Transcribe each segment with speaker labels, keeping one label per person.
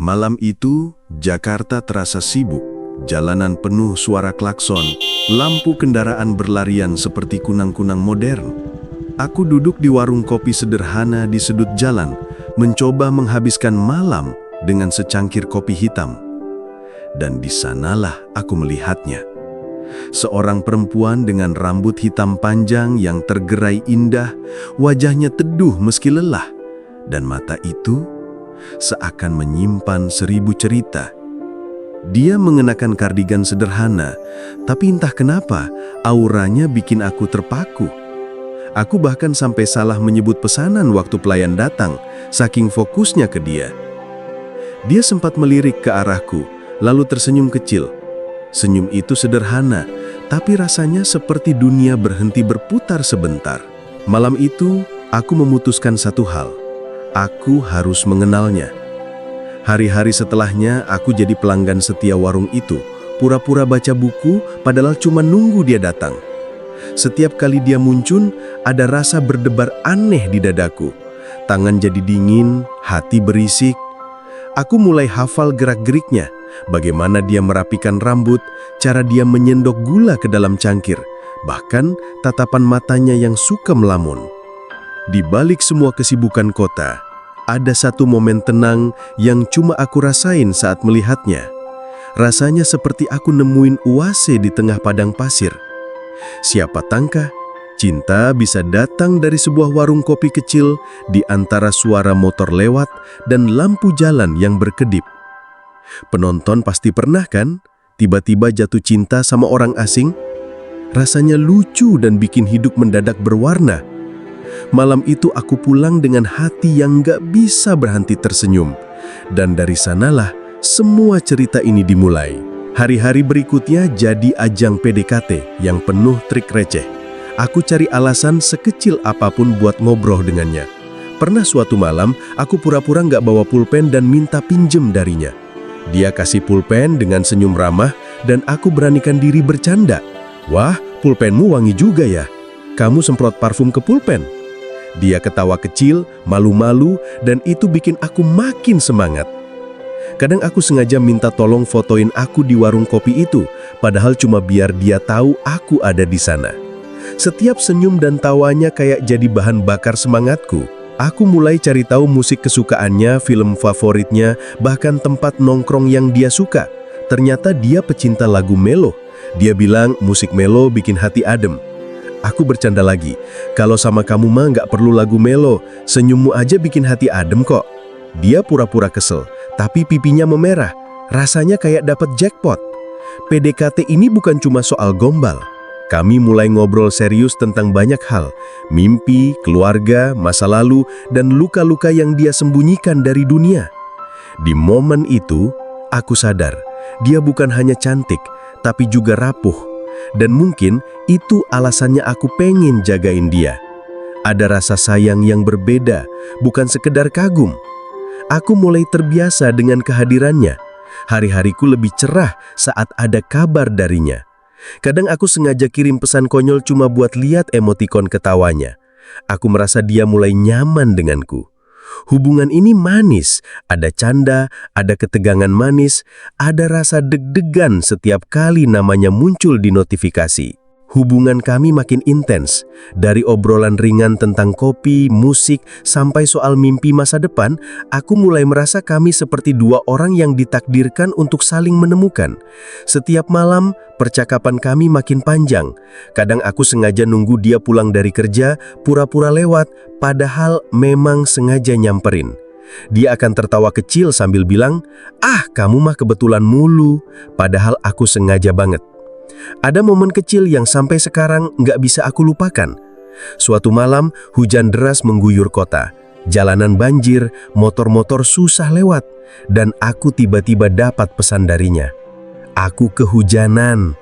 Speaker 1: Malam itu, Jakarta terasa sibuk. Jalanan penuh suara klakson, lampu kendaraan berlarian seperti kunang-kunang modern. Aku duduk di warung kopi sederhana di sudut jalan, mencoba menghabiskan malam dengan secangkir kopi hitam. Dan di sanalah aku melihatnya. Seorang perempuan dengan rambut hitam panjang yang tergerai indah, wajahnya teduh meski lelah, dan mata itu seakan menyimpan 1000 cerita. Dia mengenakan kardigan sederhana, tapi entah kenapa auranya bikin aku terpaku. Aku bahkan sampai salah menyebut pesanan waktu pelayan datang, saking fokusnya ke dia. Dia sempat melirik ke arahku, lalu tersenyum kecil. Senyum itu sederhana, tapi rasanya seperti dunia berhenti berputar sebentar. Malam itu, aku memutuskan satu hal. Aku harus mengenalnya. Hari-hari setelahnya, aku jadi pelanggan setia warung itu, pura-pura baca buku, padahal cuma nunggu dia datang. Setiap kali dia muncul, ada rasa berdebar aneh di dadaku. Tangan jadi dingin, hati berisik. Aku mulai hafal gerak-geriknya, bagaimana dia merapikan rambut, cara dia menyendok gula ke dalam cangkir, bahkan tatapan matanya yang suka melamun. Di balik semua kesibukan kota, ada satu momen tenang yang cuma aku rasain saat melihatnya. Rasanya seperti aku nemuin oase di tengah padang pasir. Siapa tangka, cinta bisa datang dari sebuah warung kopi kecil di antara suara motor lewat dan lampu jalan yang berkedip. Penonton pasti pernah kan, tiba-tiba jatuh cinta sama orang asing? Rasanya lucu dan bikin hidup mendadak berwarna. Malam itu aku pulang dengan hati yang gak bisa berhenti tersenyum. Dan dari sanalah semua cerita ini dimulai. Hari-hari berikutnya jadi ajang PDKT yang penuh trik receh. Aku cari alasan sekecil apapun buat ngobrol dengannya. Pernah suatu malam, aku pura-pura gak bawa pulpen dan minta pinjem darinya. Dia kasih pulpen dengan senyum ramah dan aku beranikan diri bercanda. "Wah, pulpenmu wangi juga ya. Kamu semprot parfum ke pulpen?" Dia ketawa kecil, malu-malu, dan itu bikin aku makin semangat. Kadang aku sengaja minta tolong fotoin aku di warung kopi itu, padahal cuma biar dia tahu aku ada di sana. Setiap senyum dan tawanya kayak jadi bahan bakar semangatku. Aku mulai cari tahu musik kesukaannya, film favoritnya, bahkan tempat nongkrong yang dia suka. Ternyata dia pecinta lagu melo. Dia bilang musik melo bikin hati adem. Aku bercanda lagi, "Kalau sama kamu mah nggak perlu lagu melo, senyummu aja bikin hati adem kok." Dia pura-pura kesel, tapi pipinya memerah. Rasanya kayak dapat jackpot. PDKT ini bukan cuma soal gombal. Kami mulai ngobrol serius tentang banyak hal, mimpi, keluarga, masa lalu, dan luka-luka yang dia sembunyikan dari dunia. Di momen itu, aku sadar, dia bukan hanya cantik, tapi juga rapuh. Dan mungkin itu alasannya aku pengen jagain dia. Ada rasa sayang yang berbeda, bukan sekedar kagum. Aku mulai terbiasa dengan kehadirannya. Hari-hariku lebih cerah saat ada kabar darinya. Kadang aku sengaja kirim pesan konyol cuma buat lihat emotikon ketawanya. Aku merasa dia mulai nyaman denganku. Hubungan ini manis, ada canda, ada ketegangan manis, ada rasa deg-degan setiap kali namanya muncul di notifikasi. Hubungan kami makin intens, dari obrolan ringan tentang kopi, musik, sampai soal mimpi masa depan, aku mulai merasa kami seperti dua orang yang ditakdirkan untuk saling menemukan. Setiap malam, percakapan kami makin panjang. Kadang aku sengaja nunggu dia pulang dari kerja, pura-pura lewat, padahal memang sengaja nyamperin. Dia akan tertawa kecil sambil bilang, "Ah, kamu mah kebetulan mulu," padahal aku sengaja banget. Ada momen kecil yang sampai sekarang nggak bisa aku lupakan. Suatu malam, hujan deras mengguyur kota. Jalanan banjir, motor-motor susah lewat, dan aku tiba-tiba dapat pesan darinya. Aku kehujanan.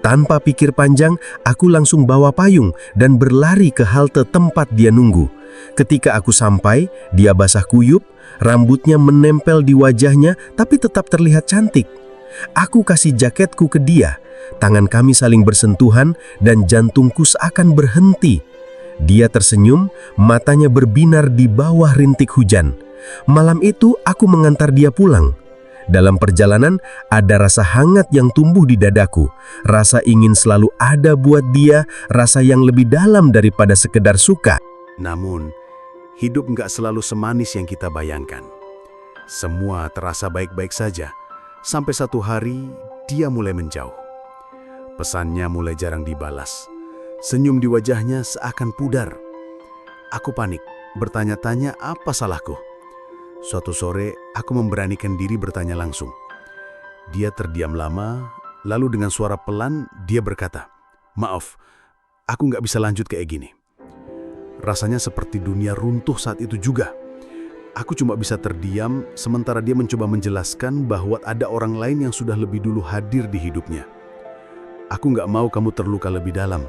Speaker 1: Tanpa pikir panjang, aku langsung bawa payung dan berlari ke halte tempat dia nunggu. Ketika aku sampai, dia basah kuyup, rambutnya menempel di wajahnya, tapi tetap terlihat cantik. Aku kasih jaketku ke dia. Tangan kami saling bersentuhan dan jantungku seakan berhenti. Dia tersenyum, matanya berbinar di bawah rintik hujan.
Speaker 2: Malam itu aku mengantar dia pulang. Dalam perjalanan ada rasa hangat yang tumbuh di dadaku. Rasa ingin selalu ada buat dia, rasa yang lebih dalam daripada sekedar suka.
Speaker 1: Namun, hidup nggak selalu semanis yang kita bayangkan. Semua terasa baik-baik saja, sampai satu hari dia mulai menjauh. Pesannya mulai jarang dibalas. Senyum di wajahnya seakan pudar. Aku panik, bertanya-tanya apa salahku. Suatu sore, aku memberanikan diri bertanya langsung. Dia terdiam lama, lalu dengan suara pelan, dia berkata, "Maaf, aku nggak bisa lanjut kayak gini." Rasanya seperti dunia runtuh saat itu juga. Aku cuma bisa terdiam, sementara dia mencoba menjelaskan bahwa ada orang lain yang sudah lebih dulu hadir di hidupnya. "Aku nggak mau kamu terluka lebih dalam,"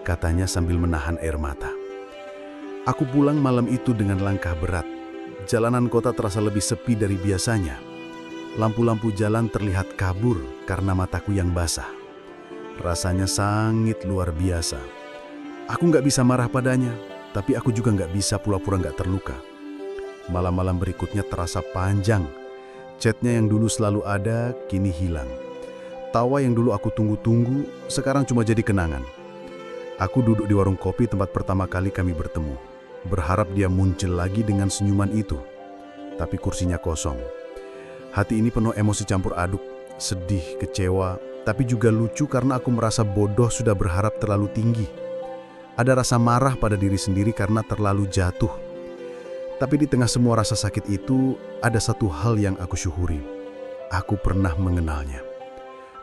Speaker 1: katanya sambil menahan air mata. Aku pulang malam itu dengan langkah berat. Jalanan kota terasa lebih sepi dari biasanya. Lampu-lampu jalan terlihat kabur karena mataku yang basah. Rasanya sangat luar biasa. Aku nggak bisa marah padanya, tapi aku juga nggak bisa pura-pura nggak terluka. Malam-malam berikutnya terasa panjang. Chatnya yang dulu selalu ada, kini hilang. Tawa yang dulu aku tunggu-tunggu, sekarang cuma jadi kenangan. Aku duduk di warung kopi tempat pertama kali kami bertemu. Berharap dia muncul lagi dengan senyuman itu. Tapi kursinya kosong. Hati ini penuh emosi campur aduk, sedih, kecewa, tapi juga lucu karena aku merasa bodoh sudah berharap terlalu tinggi. Ada rasa marah pada diri sendiri karena terlalu jatuh. Tapi di tengah semua rasa sakit itu, ada satu hal yang aku syukuri. Aku pernah mengenalnya.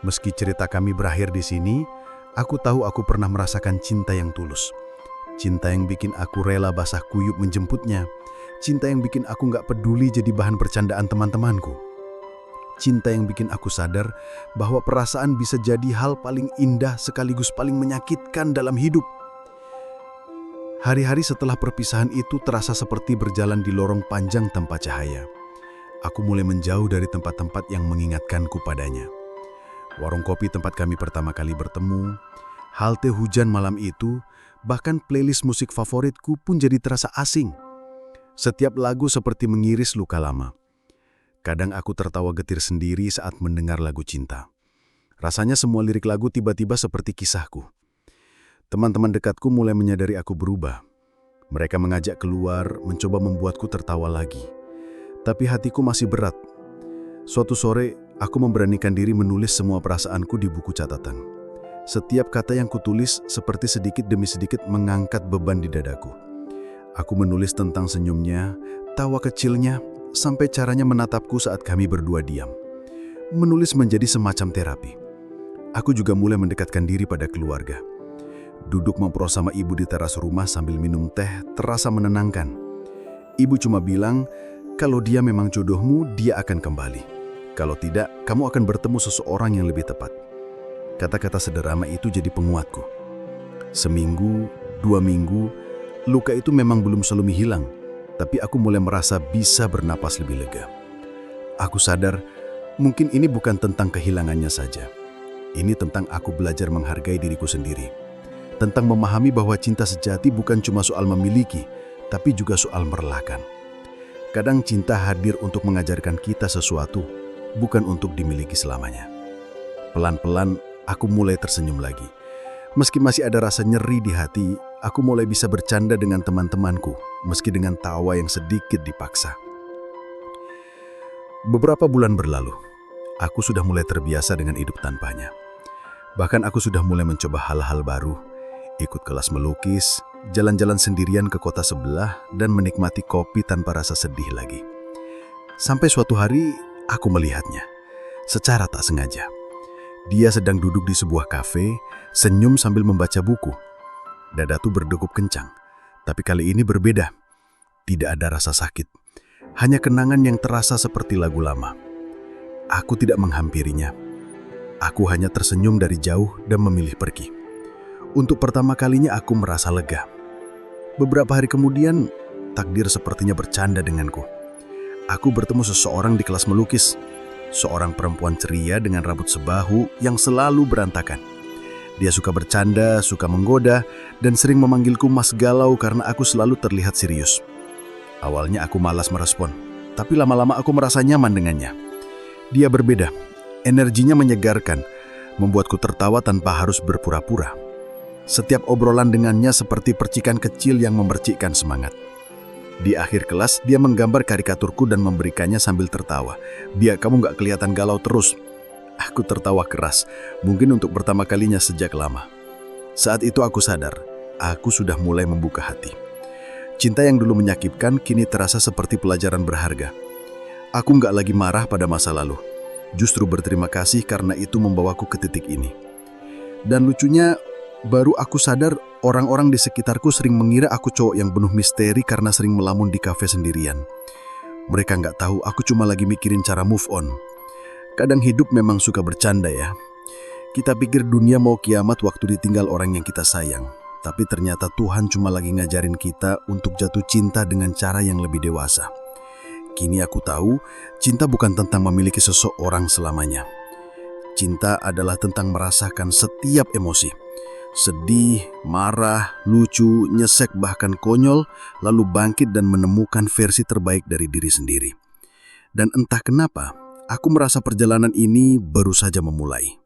Speaker 1: Meski cerita kami berakhir di sini, aku tahu aku pernah merasakan cinta yang tulus. Cinta yang bikin aku rela basah kuyup menjemputnya. Cinta yang bikin aku nggak peduli jadi bahan bercandaan teman-temanku. Cinta yang bikin aku sadar bahwa perasaan bisa jadi hal paling indah sekaligus paling menyakitkan dalam hidup. Hari-hari setelah perpisahan itu terasa seperti berjalan di lorong panjang tanpa cahaya. Aku mulai menjauh dari tempat-tempat yang mengingatkanku padanya. Warung kopi tempat kami pertama kali bertemu, halte hujan malam itu, bahkan playlist musik favoritku pun jadi terasa asing. Setiap lagu seperti mengiris luka lama. Kadang aku tertawa getir sendiri saat mendengar lagu cinta. Rasanya semua lirik lagu tiba-tiba seperti kisahku. Teman-teman dekatku mulai menyadari aku berubah. Mereka mengajak keluar, mencoba membuatku tertawa lagi. Tapi hatiku masih berat. Suatu sore, aku memberanikan diri menulis semua perasaanku di buku catatan. Setiap kata yang kutulis seperti sedikit demi sedikit mengangkat beban di dadaku. Aku menulis tentang senyumnya, tawa kecilnya, sampai caranya menatapku saat kami berdua diam. Menulis menjadi semacam terapi. Aku juga mulai mendekatkan diri pada keluarga. Duduk ngobrol sama ibu di teras rumah sambil minum teh terasa menenangkan. Ibu cuma bilang, kalau dia memang jodohmu, dia akan kembali. Kalau tidak, kamu akan bertemu seseorang yang lebih tepat. Kata-kata sederhana itu jadi penguatku. Seminggu, 2 minggu, luka itu memang belum selalu hilang, tapi aku mulai merasa bisa bernapas lebih lega. Aku sadar, mungkin ini bukan tentang kehilangannya saja. Ini tentang aku belajar menghargai diriku sendiri. Tentang memahami bahwa cinta sejati bukan cuma soal memiliki, tapi juga soal merelakan. Kadang cinta hadir untuk mengajarkan kita sesuatu, bukan untuk dimiliki selamanya. Pelan-pelan, aku mulai tersenyum lagi. Meski masih ada rasa nyeri di hati, aku mulai bisa bercanda dengan teman-temanku, meski dengan tawa yang sedikit dipaksa. Beberapa bulan berlalu, aku sudah mulai terbiasa dengan hidup tanpanya. Bahkan aku sudah mulai mencoba hal-hal baru, ikut kelas melukis, jalan-jalan sendirian ke kota sebelah, dan menikmati kopi tanpa rasa sedih lagi. Sampai suatu hari, aku melihatnya, secara tak sengaja. Dia sedang duduk di sebuah kafe, senyum sambil membaca buku. Dadaku berdegup kencang, tapi kali ini berbeda. Tidak ada rasa sakit, hanya kenangan yang terasa seperti lagu lama. Aku tidak menghampirinya. Aku hanya tersenyum dari jauh dan memilih pergi. Untuk pertama kalinya aku merasa lega. Beberapa hari kemudian, takdir sepertinya bercanda denganku. Aku bertemu seseorang di kelas melukis. Seorang perempuan ceria dengan rambut sebahu yang selalu berantakan. Dia suka bercanda, suka menggoda, dan sering memanggilku Mas Galau karena aku selalu terlihat serius.
Speaker 3: Awalnya aku malas merespon, tapi lama-lama aku merasa nyaman dengannya. Dia berbeda, energinya menyegarkan, membuatku tertawa tanpa harus berpura-pura. Setiap obrolan dengannya seperti percikan kecil yang memercikkan semangat. Di akhir kelas, dia menggambar karikaturku dan memberikannya sambil tertawa. "Biar kamu gak kelihatan galau terus." Aku tertawa keras, mungkin untuk pertama kalinya sejak lama. Saat itu aku sadar, aku sudah mulai membuka hati. Cinta yang dulu menyakitkan kini terasa seperti pelajaran berharga. Aku gak lagi marah pada masa lalu. Justru berterima kasih karena itu membawaku ke titik ini. Dan lucunya, baru aku sadar orang-orang di sekitarku sering mengira aku cowok yang penuh misteri karena sering melamun di kafe sendirian. Mereka nggak tahu aku cuma lagi mikirin cara move on. Kadang hidup memang suka bercanda ya. Kita pikir dunia mau kiamat waktu ditinggal orang yang kita sayang. Tapi ternyata Tuhan cuma lagi ngajarin kita untuk jatuh cinta dengan cara yang lebih dewasa. Kini aku tahu, cinta bukan tentang memiliki seseorang selamanya. Cinta adalah tentang merasakan setiap emosi. Sedih, marah, lucu, nyesek bahkan konyol, lalu bangkit dan menemukan versi terbaik dari diri sendiri. Dan entah kenapa, aku merasa perjalanan ini baru saja memulai.